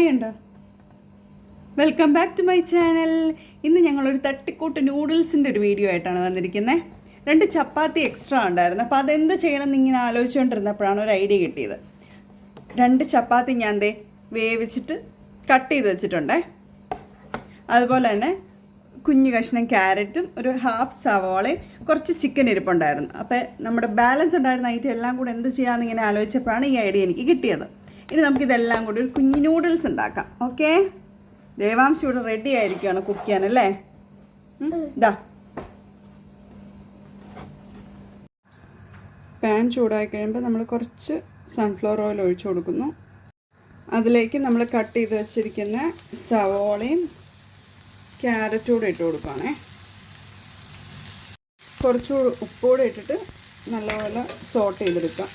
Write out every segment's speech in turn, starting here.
Hi ഉണ്ടോ? Welcome back to my channel. ഇന്ന് ഞങ്ങളൊരു തട്ടിക്കൂട്ട് നൂഡിൽസിൻ്റെ ഒരു വീഡിയോ ആയിട്ടാണ് വന്നിരിക്കുന്നത്. 2 ചപ്പാത്തി എക്സ്ട്രാ ഉണ്ടായിരുന്നു. അപ്പോൾ അതെന്ത് ചെയ്യണമെന്ന് ഇങ്ങനെ ആലോചിച്ചുകൊണ്ടിരുന്നപ്പോഴാണ് ഒരു ഐഡിയ കിട്ടിയത്. 2 ചപ്പാത്തി ഞാൻ വേവിച്ചിട്ട് കട്ട് ചെയ്ത് വെച്ചിട്ടുണ്ടേ. അതുപോലെ തന്നെ കുഞ്ഞു കഷ്ണം ക്യാരറ്റും ഒരു ഹാഫ് സവാളയും കുറച്ച് ചിക്കൻ ഇരിപ്പുണ്ടായിരുന്നു. അപ്പോൾ നമ്മുടെ ബാലൻസ് ഉണ്ടായിരുന്ന ഐറ്റം എല്ലാം കൂടെ എന്ത് ചെയ്യാമെന്ന് ഇങ്ങനെ ആലോചിച്ചപ്പോഴാണ് ഈ ഐഡിയ എനിക്ക് കിട്ടിയത്. ഇനി നമുക്കിതെല്ലാം കൂടി ഒരു കുഞ്ഞു നൂഡിൽസ് ഉണ്ടാക്കാം. ഓക്കെ, ദേവാംശം ഇവിടെ റെഡി ആയിരിക്കുകയാണ് കുക്ക് ചെയ്യാനല്ലേ. ഇതാ പാൻ ചൂടായി കഴിയുമ്പോൾ നമ്മൾ കുറച്ച് സൺഫ്ലവർ ഓയിൽ ഒഴിച്ചു കൊടുക്കുന്നു. അതിലേക്ക് നമ്മൾ കട്ട് ചെയ്ത് വെച്ചിരിക്കുന്ന സവോളയും ക്യാരറ്റും കൂടെ ഇട്ട് കൊടുക്കുകയാണേ. കുറച്ച് ഉപ്പൂടെ ഇട്ടിട്ട് നല്ലപോലെ സോട്ട് ചെയ്തെടുക്കാം.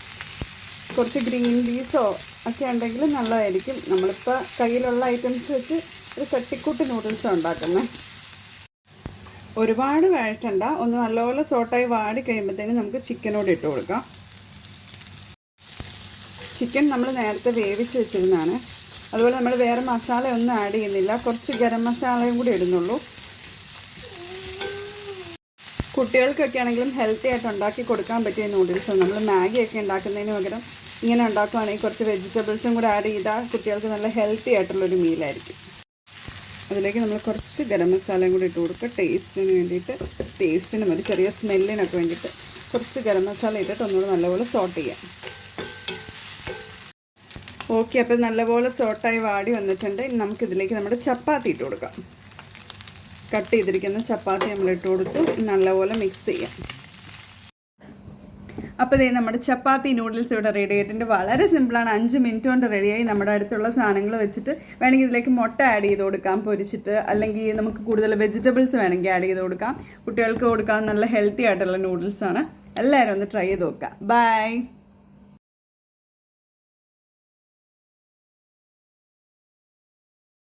കുറച്ച് ഗ്രീൻ പീസോ ഒക്കെ ഉണ്ടെങ്കിൽ നല്ലതായിരിക്കും. നമ്മളിപ്പോൾ കയ്യിലുള്ള ഐറ്റംസ് വെച്ച് ഒരു തട്ടിക്കൂട്ട് നൂഡിൽസ് ഉണ്ടാക്കുന്നത്. ഒരുപാട് വഴറ്റണ്ട, ഒന്ന് നല്ലപോലെ സോട്ടായി വാടി കഴിയുമ്പോഴത്തേനും നമുക്ക് ചിക്കനോട് ഇട്ട് കൊടുക്കാം. ചിക്കൻ നമ്മൾ നേരത്തെ വേവിച്ച് വെച്ചിരുന്നതാണ്. അതുപോലെ നമ്മൾ വേറെ മസാല ഒന്നും ആഡ് ചെയ്യുന്നില്ല, കുറച്ച് ഗരം മസാലയും കൂടി ഇടുന്നുള്ളൂ. കുട്ടികൾക്കൊക്കെ ആണെങ്കിലും ഹെൽത്തി ആയിട്ട് ഉണ്ടാക്കി കൊടുക്കാൻ പറ്റിയ നൂഡിൽസ്. നമ്മൾ മാഗിയൊക്കെ ഉണ്ടാക്കുന്നതിന് പകരം ഇങ്ങനെ ഉണ്ടാക്കുകയാണെങ്കിൽ കുറച്ച് വെജിറ്റബിൾസും കൂടെ ആഡ് ചെയ്താൽ കുട്ടികൾക്ക് നല്ല ഹെൽത്തി ആയിട്ടുള്ളൊരു മീലായിരിക്കും. അതിലേക്ക് നമ്മൾ കുറച്ച് ഗരം മസാലയും കൂടി ഇട്ട് കൊടുക്കുക. ടേസ്റ്റിന് വേണ്ടിയിട്ട്, ടേസ്റ്റിനും ഒരു ചെറിയ സ്മെല്ലിനൊക്കെ വേണ്ടിയിട്ട് കുറച്ച് ഗരം മസാല ഇട്ടിട്ട് ഒന്നുകൂടെ നല്ലപോലെ സോട്ട് ചെയ്യാം. ഓക്കെ, അപ്പോൾ നല്ലപോലെ സോട്ടായി വാടി വന്നിട്ടുണ്ട്. ഇനി നമുക്കിതിലേക്ക് നമ്മുടെ ചപ്പാത്തി ഇട്ട് കൊടുക്കാം. കട്ട് ചെയ്തിരിക്കുന്ന ചപ്പാത്തി നമ്മൾ ഇട്ട് കൊടുത്ത് നല്ലപോലെ മിക്സ് ചെയ്യാം. അപ്പോൾ ഇതേ നമ്മുടെ ചപ്പാത്തി നൂഡിൽസ് ഇവിടെ റെഡി ആയിട്ടുണ്ട്. വളരെ സിമ്പിളാണ്, 5 മിനിറ്റ് കൊണ്ട് റെഡിയായി. നമ്മുടെ അടുത്തുള്ള സാധനങ്ങൾ വെച്ചിട്ട് വേണമെങ്കിൽ ഇതിലേക്ക് മുട്ട ആഡ് ചെയ്ത് കൊടുക്കാം പൊരിച്ചിട്ട്, അല്ലെങ്കിൽ നമുക്ക് കൂടുതൽ വെജിറ്റബിൾസ് വേണമെങ്കിൽ ആഡ് ചെയ്ത് കൊടുക്കാം. കുട്ടികൾക്ക് കൊടുക്കാൻ നല്ല ഹെൽത്തി ആയിട്ടുള്ള നൂഡിൽസാണ്. എല്ലാവരും ഒന്ന് ട്രൈ ചെയ്ത് നോക്കുക. ബൈ.